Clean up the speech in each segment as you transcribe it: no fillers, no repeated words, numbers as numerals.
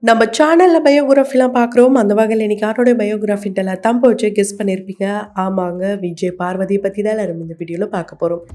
நம்ம சேனல்ல பயோகிராஃபிலாம் பார்க்குறோம். அந்த வகையில இன்னைக்கு யாருடைய பயோகிராஃபின்ட்டு தம்ப வச்சு கெஸ் பண்ணியிருப்பீங்க. ஆமாங்க. விஜய் பார்வதி பத்தி தான் நம்ம இந்த வீடியோல பார்க்க போறோம்.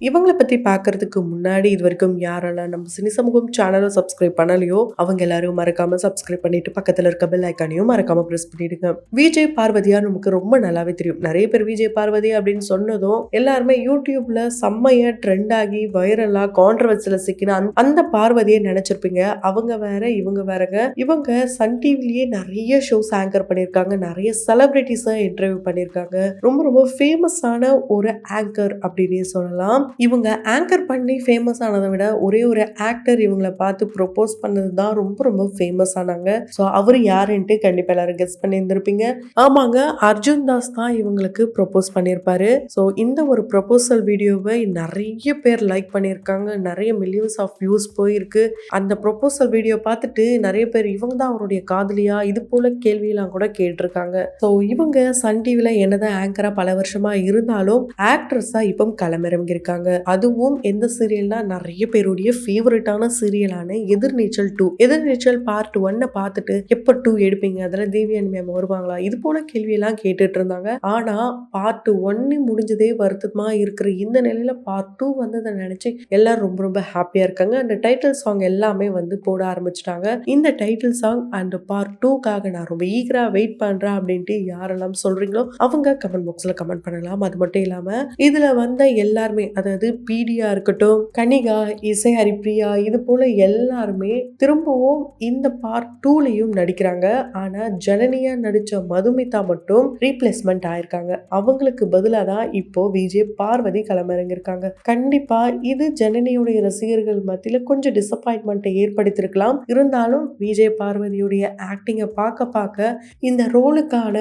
இவங்கள பத்தி பார்க்கறதுக்கு முன்னாடி இதுவரைக்கும் யாரெல்லாம் நம்ம சினி சமூகம் சேனலை சப்ஸ்கிரைப் பண்ணலையோ அவங்க எல்லாரும் மறக்காம சப்ஸ்கிரைப் பண்ணிட்டு பக்கத்துல இருக்க பெல் ஐக்கானையும் மறக்காம பிரஸ் பண்ணிடுங்க. விஜய் பார்வதியா நமக்கு ரொம்ப நல்லாவே தெரியும். நிறைய பேர் விஜய் பார்வதி அப்படின்னு சொன்னதும் எல்லாருமே யூடியூப்ல செம்மையா ட்ரெண்ட் ஆகி வைரலா கான்ட்ரவர்சியில சிக்கின அந்த பார்வதியை நினைச்சிருப்பீங்க. அவங்க வேற இவங்க வேறங்க. இவங்க சன் டிவிலேயே நிறைய ஷோஸ் ஆங்கர் பண்ணியிருக்காங்க. நிறைய செலிபிரிட்டிஸை இன்டர்வியூ பண்ணியிருக்காங்க. ரொம்ப ரொம்ப ஃபேமஸான ஒரு ஆங்கர் அப்படின்னே சொல்லலாம். இவங்க ஆங்கர் பண்ணி ஃபேமஸ் ஆனதை விட ஒரே ஒரு ஆக்டர் இவங்களை பார்த்து ப்ரொபோஸ் பண்ணது தான் ரொம்ப ரொம்ப ஃபேமஸ் ஆனாங்க. ஸோ அவர் யாருன்ட்டு கண்டிப்பாக எல்லாரும் கெஸ் பண்ணியிருந்திருப்பீங்க. ஆமாங்க, அர்ஜுன் தாஸ் தான் இவங்களுக்கு ப்ரொபோஸ் பண்ணியிருப்பாரு. ஸோ இந்த ஒரு ப்ரொபோசல் வீடியோவை நிறைய பேர் லைக் பண்ணியிருக்காங்க. நிறைய மில்லியன்ஸ் ஆஃப் வியூஸ் போயிருக்கு. அந்த ப்ரொபோசல் வீடியோ பார்த்துட்டு நிறைய பேர் இவங்க தான் அவருடைய காதலியா இது போல கேள்வியெல்லாம் கூட கேட்டிருக்காங்க. ஸோ இவங்க சன் டிவில என்னதான் ஆங்கரா பல வருஷமா இருந்தாலும் ஆக்ட்ரஸா இப்போ களமிறங்கியிருக்காங்க. அதுவும் எந்த சீரியல்னா நிறைய பேருடைய ஃபேவரட்டான சீரியலான எதிர்நீச்சல் 2. எதிர்நீச்சல் பார்ட் 1 பார்த்துட்டு எப்ப 2 எடுப்பீங்க, அதில் தேவியானி மேம் வருவாங்களா, இது போல கேள்வியெல்லாம் கேட்டுட்டு இருந்தாங்க. ஆனா பார்ட் 1 முடிஞ்சதே வருத்தமா இருக்கிற இந்த நிலையில பார்ட் 2 வந்ததை நினைச்சு எல்லாரும் ரொம்ப ரொம்ப ஹாப்பியா இருக்காங்க. அந்த டைட்டில் சாங் எல்லாமே போட ஆரம்பிச்சிட்டாங்க. இந்த டைட்டில் சாங் அண்ட் பார்ட் 2க்காக நான் ரொம்ப ஈகரா வெயிட் பண்றேன் அப்படின்ட்டு யாரெல்லாம் சொல்றீங்களோ அவங்க கமெண்ட் பாக்ஸ்ல கமெண்ட் பண்ணலாம். அது மட்டும் இல்லாம இதுல வந்த எல்லாருமே, அதாவது பீடியா இருக்கட்டும், கனிகா, இசை ஹரிப்ரியா, இது போல எல்லாருமே திரும்பவும் இந்த பார்ட் 2லயும் நடிக்கிறாங்க. ஆனா ஜனனியா நடிச்ச மதுமிதா மட்டும் ரீப்ளேஸ்மெண்ட் ஆயிருக்காங்க. அவங்களுக்கு பதிலா தான் இப்போ விஜய் பார்வதி களமிறங்கிருக்காங்க. கண்டிப்பா இது ஜனனியுடைய ரசிகர்கள் மத்தியில கொஞ்சம் டிசப்பாயின்மெண்ட்டை ஏற்படுத்திருக்கலாம். இருந்தாலும் விஜய் பார்வதியுடைய ஆக்டிங்கை பார்க்க இந்த ரோலுக்கான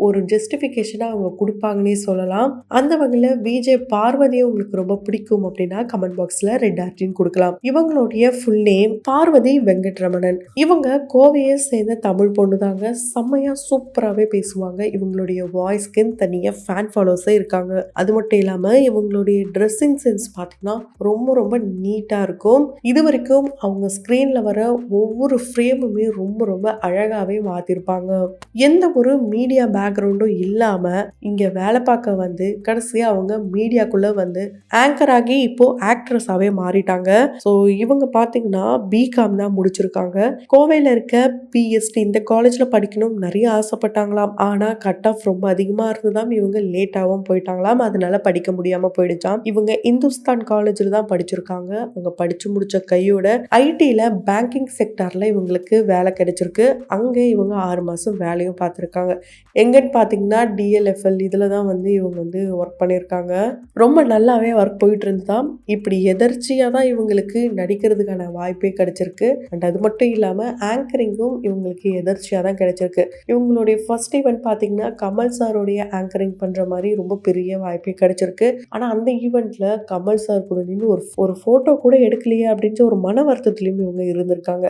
ஒரு ஜஸ்டிபிகேஷனா அவங்க கொடுப்பாங்கன்னே சொல்லலாம். அந்த வகையில விஜய் பார்வதியை உங்களுக்கு ரொம்ப பிடிக்கும் அப்படின்னா கமெண்ட் பாக்ஸ்ல ரெட் ஹார்ட்டின் கொடுக்கலாம். இவங்களுடைய ஃபுல் நேம் பார்வதி வெங்கட்ரமணன். இவங்க கோவையை சேர்ந்த தமிழ் பொண்ணு தாங்க. செம்மையா சூப்பராகவே பேசுவாங்க. இவங்களுடைய வாய்ஸ்க்கு தனியாக ஃபேன் ஃபாலோவர்ஸே இருக்காங்க. அது மட்டும் இல்லாம இவங்களுடைய ட்ரெஸ்ஸிங் சென்ஸ் பார்த்தீங்கன்னா ரொம்ப ரொம்ப நீட்டா இருக்கும். இது வரைக்கும் அவங்க ஸ்கிரீன்ல வர ஒவ்வொரு ஃப்ரேமுமே ரொம்ப ரொம்ப அழகாவே மாத்திருப்பாங்க. எந்த ஒரு மீடியா பேக்ரவுண்டும் இல்லாம இங்க வேலை பார்க்க கடைசியா அவங்க மீடியாக்குள்ள ஆங்கர் ஆகி இப்போ ஆக்ட்ரஸாவே மாறிட்டாங்க. ஸோ இவங்க பார்த்தீங்கன்னா பிகாம் தான் முடிச்சிருக்காங்க. கோவையில் இருக்க பிஎஸ்டி இந்த காலேஜ்ல படிக்கணும் நிறைய ஆசைப்பட்டாங்களாம். ஆனா கட் ஆஃப் ரொம்ப அதிகமா இருந்ததாம். இவங்க லேட்டாகவும் போயிட்டாங்களாம். அதனால படிக்க முடியாம போயிடுச்சாம். இவங்க இந்துஸ்தான் காலேஜ்ல தான் படிச்சிருக்காங்க. அவங்க படிச்சு முடிச்ச கையோட ஐடில பேங்கிங் செக்டார்ல இவங்களுக்கு வேலை கிடைச்சிருக்கு. அங்க இவங்க 6 மாசம் வேலையும் பார்த்துருக்காங்க. எங்கன்னு பார்த்தீங்கன்னா டிஎல்எஃப்எல் இதுல தான் இவங்க ஒர்க் பண்ணியிருக்காங்க. ரொம்ப நல்லாவே ஒர்க் போயிட்டு இருந்துதான். இப்படி எதர்ச்சியா தான் இவங்களுக்கு நடிக்கிறதுக்கான வாய்ப்பே கிடைச்சிருக்கு. அண்ட் அது மட்டும் இல்லாம ஆங்கரிங்கும் இவங்களுக்கு எதர்ச்சியா தான் கிடைச்சிருக்கு. இவங்களுடைய ஃபர்ஸ்ட் ஈவெண்ட் பாத்தீங்கன்னா கமல் சாரோடைய ஆங்கரிங் பண்ற மாதிரி ரொம்ப பெரிய வாய்ப்பே கிடைச்சிருக்கு. ஆனா அந்த ஈவெண்ட்ல கமல் சார் கூட நின்று ஒரு போட்டோ கூட எடுக்கலையே அப்படின்ற ஒரு மன வருத்தத்திலையும் இவங்க இருந்திருக்காங்க.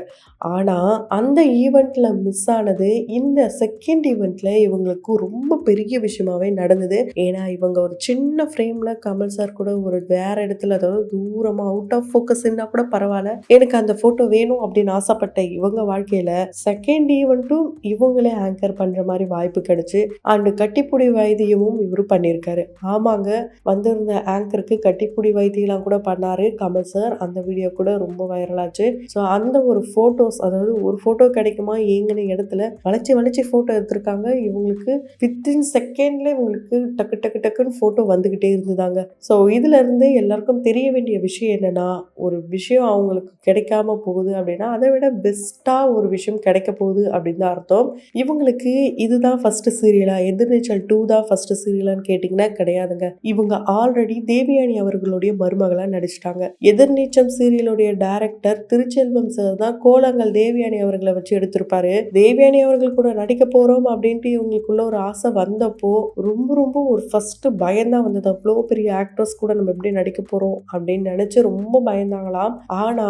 ஆனா அந்த ஈவெண்ட்ல மிஸ் ஆனது இந்த செகண்ட் ஈவெண்ட்ல இவங்களுக்கு ரொம்ப பெரிய விஷயமாவே நடந்தது. ஏன்னா இவங்க ஒரு சின்ன ஃப்ரேம்ல கமல் சார் கூட ஒரு வேற இடத்துல, அதாவது தூரமா அவுட் ஆஃப் ஃபோக்கஸ் இருந்தா கூட பரவாயில்ல, எனக்கு அந்த போட்டோ வேணும் அப்படின்னு ஆசைப்பட்ட இவங்க வாழ்க்கையில செகண்ட் ஈவெண்ட்டும் இவங்களே ஆங்கர் பண்ற மாதிரி வாய்ப்பு கிடைச்சு அண்ட் கட்டிப்புடி வைத்தியமும் இவரு பண்ணியிருக்காரு. ஆமாங்க, வந்திருந்த ஆங்கருக்கு கட்டிப்புடி வைத்தியெல்லாம் கூட பண்ணாரு கமல் சார். அந்த வீடியோ கூட ரொம்ப வைரலாச்சு. ஸோ அந்த ஒரு போட்டோஸ், அதாவது ஒரு போட்டோ கிடைக்குமா ஏங்கின இடத்துல வளைச்சு போட்டோ எடுத்திருக்காங்க. இவங்களுக்கு வித்தின் செகண்ட்ல இவங்களுக்கு டக்கு டக்கு டக்குன்னு போட்டோ வந்துகிட்டே இருந்ததாங்க. ஸோ இதுல இருந்து எல்லாருக்கும் தெரிய வேண்டிய விஷயம் என்னன்னா, ஒரு விஷயம் அவங்களுக்கு கிடைக்காம போகுது அப்படின்னா அதை விட பெஸ்டா ஒரு விஷயம் கிடைக்க போகுது அப்படின்னு தான் அர்த்தம். இவங்களுக்கு இதுதான் ஃபர்ஸ்ட் சீரியலா, எதிர்நீச்சல் 2 தான் ஃபர்ஸ்ட் சீரியலான்னு கேட்டீங்கன்னா கிடையாதுங்க. இவங்க ஆல்ரெடி தேவியானி அவர்களுடைய மருமகளா நடிச்சிட்டாங்க. எதிர்நீச்சல் சீரியலுடைய டைரக்டர் திருச்செல்வம் சார் தான் கோலங்கள் தேவியானி அவர்களை வச்சு எடுத்திருப்பாரு. தேவியானி அவர்கள் கூட நடிக்க போறோம் அப்படின்ட்டு இவங்களுக்குள்ள ஒரு ஆசை வந்தப்போ ரொம்ப ரொம்ப ஒரு ஃபர்ஸ்ட் பயம்தான் வந்தது. அவ்வளோ பெரிய ஆக்ட்ரஸ் கூட நம்ம எப்படி நடிக்க போறோம் அப்படின்னு நினைச்சு ரொம்ப பயந்தாங்களாம். ஆனா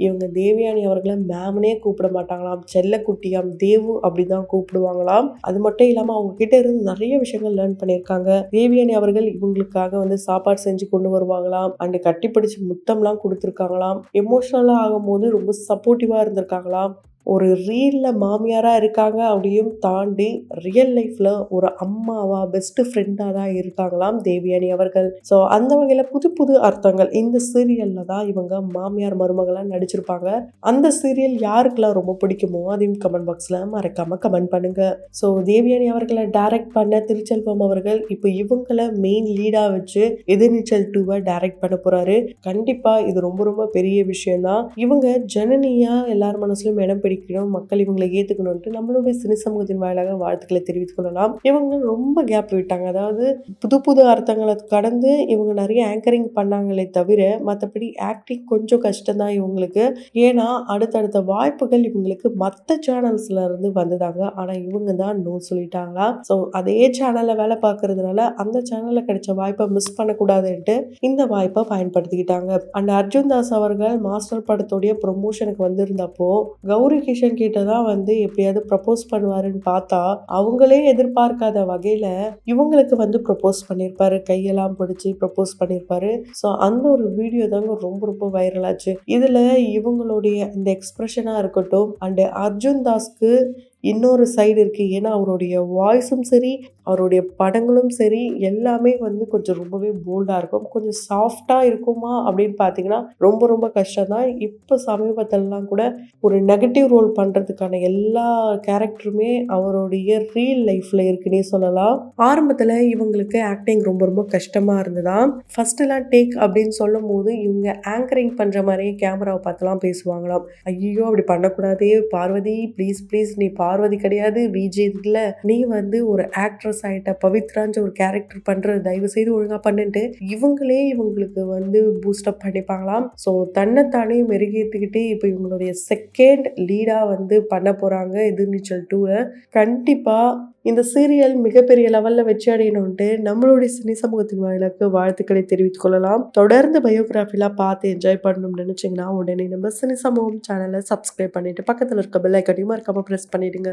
இவங்க தேவயானி அவர்கள மேம்னே கூப்பிட மாட்டாங்களாம். செல்லக்குட்டியாம், தேவு அப்படிதான் கூப்பிடுவாங்களாம். அது மட்டும் இல்லாம அவங்க கிட்ட இருந்து நிறைய விஷயங்கள் லேர்ன் பண்ணியிருக்காங்க. தேவயானி அவர்கள் இவங்களுக்காக வந்து சாப்பாடு செஞ்சு கொண்டு வருவாங்களாம். அண்ட் கட்டிப்பிடிச்சு முத்தம்லாம் குடுத்துருக்காங்களாம். எமோஷனலா ஆகும்போது ரொம்ப சப்போர்ட்டிவா இருந்திருக்காங்களாம். ஒரு ரீல்ல மாமியாரா இருக்காங்க அப்படியும் தாண்டி ரியல் லைஃப்ல ஒரு அம்மாவா, பெஸ்ட் ஃப்ரெண்டா தான் இருக்காங்களாம் தேவயானி அவர்கள். ஸோ அந்த வகையில புது புது அர்த்தங்கள் இந்த சீரியல்ல தான் இவங்க மாமியார் மருமகளா நடிச்சிருப்பாங்க. அந்த சீரியல் யாருக்கெல்லாம் ரொம்ப பிடிக்குமோ அதையும் கமெண்ட் பாக்ஸ்ல மறக்காம கமெண்ட் பண்ணுங்க. ஸோ தேவயானி அவர்களை டைரக்ட் பண்ண திருச்செல்வம் அவர்கள் இப்போ இவங்கள மெயின் லீடா வச்சு எதிர்நீச்சல் 2 டைரக்ட் பண்ண போறாரு. கண்டிப்பா இது ரொம்ப ரொம்ப பெரிய விஷயம் தான். இவங்க ஜனனியா எல்லார் மனசுலயும் இடம் பிடிக்கணும், மக்கள் இவங்களை ஏத்துக்கணும்ட்டு நம்மளுடைய சினி சமூகத்தின் வாயிலாக வாழ்த்துக்களை தெரிவித்துக் கொள்ளலாம். இவங்க ரொம்ப கேப் விட்டாங்க. அதாவது புது புது அர்த்தங்களை கடந்து இவங்க நிறைய ஆங்கரிங் பண்ணாங்களே தவிர மற்றபடி ஆக்டிங் கொஞ்சம் கஷ்டம் தான் இவங்களுக்கு. ஏன்னா அடுத்தடுத்த வாய்ப்புகள் இவங்களுக்கு மற்ற சேனல்ஸ்ல இருந்து வந்ததாங்க. ஆனா இவங்க தான் நோ சொல்லிட்டாங்களா. ஸோ அதே சேனல்ல வேலை பார்க்கறதுனால அந்த சேனல்ல கிடைச்ச வாய்ப்பை மிஸ் பண்ணக்கூடாதுன்ட்டு இந்த வாய்ப்பை பயன்படுத்திக்கிட்டாங்க. அண்ட் அர்ஜுன் தாஸ் அவர்கள் மாஸ்டர் படத்துடைய ப்ரொமோஷனுக்கு வந்திருந்தப்போ கௌரி கிஷன் கிட்ட தான் வந்து எப்படியாவது ப்ரப்போஸ் பண்ணுவாருன்னு பார்த்தா அவங்களே எதிர்பார்க்காத வகையில இவங்களுக்கு வந்து ப்ரப்போஸ் பண்ணியிருப்பாரு. கையெல்லாம் பிடிச்சி ப்ரப்போஸ் பண்ணியிருப்பாரு. ஸோ அந்த ஒரு வீடியோ தாங்க ரொம்ப ரொம்ப வைரல் ஆச்சு. இதுல இவங்களுடைய இந்த எக்ஸ்பிரஷனா இருக்கட்டும் அண்ட் அர்ஜுன் தாஸ்க்கு இன்னொரு சைடு இருக்கு. ஏன்னா அவருடைய வாய்ஸும் சரி, அவருடைய படங்களும் சரி எல்லாமே வந்து கொஞ்சம் ரொம்பவே போல்டா இருக்கும். கொஞ்சம் சாஃப்டா இருக்குமா அப்படின்னு பார்த்தீங்கன்னா ரொம்ப ரொம்ப கஷ்டம் தான். இப்போ சமீபத்திலலாம் கூட ஒரு நெகட்டிவ் ரோல் பண்றதுக்கான எல்லா கேரக்டருமே அவருடைய ரியல் லைஃப்ல இருக்குன்னே சொல்லலாம். ஆரம்பத்துல இவங்களுக்கு ஆக்டிங் ரொம்ப ரொம்ப கஷ்டமா இருந்ததாம். ஃபர்ஸ்ட்லாம் டேக் அப்படின்னு சொல்லும் போது இவங்க ஆங்கரிங் பண்ற மாதிரியே கேமராவை பார்த்துலாம் பேசுவாங்களாம். ஐயோ அப்படி பண்ணக்கூடாதே பார்வதி, ப்ளீஸ் ப்ளீஸ் நீ பார்வதி கிடையாது, விஜய் இல்ல, நீ வந்து ஒரு ஆக்ட்ரஸ் ஆயிட்ட, பவித்ரான்ற ஒரு கேரக்டர் பண்ற, தயவு செய்து ஒழுங்கா பண்ணுன்ட்டு இவங்களே இவங்களுக்கு வந்து பூஸ்டப் பண்ணிப்பாங்களாம். ஸோ தன்னைத்தானே மெருகேற்றிக்கிட்டே இப்போ இவங்களுடைய செகண்ட் லீடா வந்து பண்ண போறாங்க எதிர்நீச்சல் 2. கண்டிப்பா இந்த சீரியல் மிகப்பெரிய லெவல்ல வெற்றி அடையணும்ட்டு நம்மளுடைய சினி சமூகத்தின் வாயிலாக வாழ்த்துக்களை தெரிவித்துக் கொள்ளலாம். தொடர்ந்து பயோகிராஃபிலாம் பார்த்து என்ஜாய் பண்ணணும்னு நினைச்சீங்கன்னா உடனே நம்ம சினி சமூகம் சேனலை சப்ஸ்கிரைப் பண்ணிட்டு பக்கத்தில் இருக்க பெல் ஐக்கனையும் மறக்காம பிரஸ் பண்ணிடுங்க.